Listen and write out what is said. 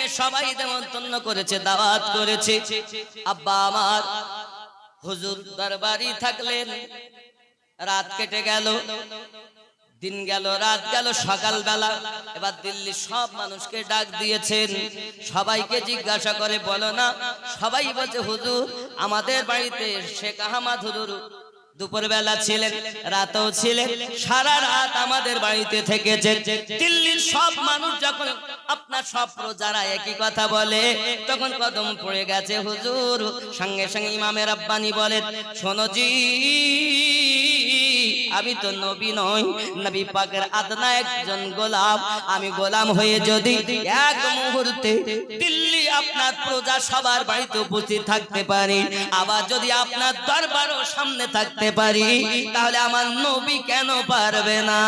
নিয়ে সবাই নেমন্তন্ন করেছে, দাওয়াত করেছে। আব্বা আমার হুজুর দরবারি থাকলেন। রাত কেটে গেল, দিন গেল, রাত গেল, সকাল বেলা এবার দিল্লির সব মানুষকে ডাক দিয়েছেন। সবাইকে জিজ্ঞাসা করে, বলো না। সবাই বলছে, হুজুর আমাদের বাড়িতে শেখ আহমদ হুজুর দুপুর বেলা ছিলেন, রাতেও ছিলেন, সারা রাত আমাদের বাড়িতে থেকেছে। দিল্লির সব মানুষ যখন আপনার সব প্রজারা একই কথা বলে, তখন কদম পড়ে গেছে হুজুর। সঙ্গে সঙ্গে ইমামে রাব্বানি বলেন, শোনো জি, আমি তো নবী নই, নবী পাকের আদনা একজন গোলাম। আমি গোলাম হয়ে যদি এক মুহূর্তে দিল্লি আপনার প্রজা সবার বাড়িতে উপস্থিত থাকতে পারি, আবার যদি আপনার দরবারও সামনে থাকতে পারি, তাহলে আমার নবী কেন পারবে না?